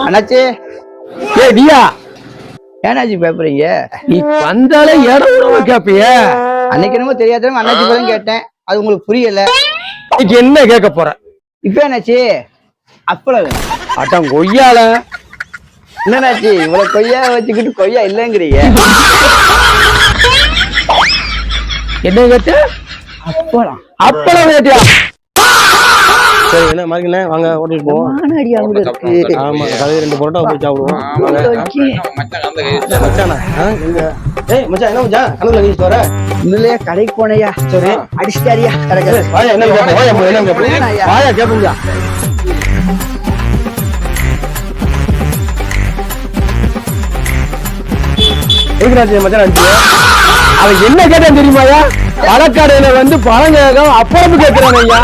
அண்ணாச்சி ஏ டியா ஏனாச்சி பேப்பறீங்க? நீ வந்தாலே இடம் உணவு கேப்பிய. அன்னைக்கு என்னமோ தெரியாதவங்க அண்ணாச்சி பேரும் கேட்டேன், அது உங்களுக்கு புரியல. இன்னைக்கு என்ன கேட்க போற? இப்ப என்னாச்சு? அப்பளம் அட்டம் கொய்யால என்னன்னாச்சு? இவ்வளவு கொய்யா வச்சுக்கிட்டு கொய்யா இல்லைங்கிறீங்க. என்ன கேட்ட? அப்பளம் அப்பளம் கேட்டியா? சரி என்ன மார்க்கினே வாங்க ஹோட்டலுக்கு போவோம். மானடியா இருக்கு. ஆமா கதை 2 பரோட்டா போய் சாப்பிடுவோம். மச்சானா எங்க? ஏய் மச்சான் என்ன மச்சான் கணக்குல நீ வர? இன்னும் கடைக்கு போனையா? சரி அடிச்சிட்டாரியா? கரெக்ட். வாயா என்ன கேப்ப? வாயா என்ன கேப்ப? வாயா கேப்பங்க. எங்கராஜ் மச்சான் அஞ்சு அவன் என்ன கேட்டான் தெரியுமாயா? பழக்கடையில வந்து பழம் கேட்க அப்பளம் கேட்கிறான் ஐயா.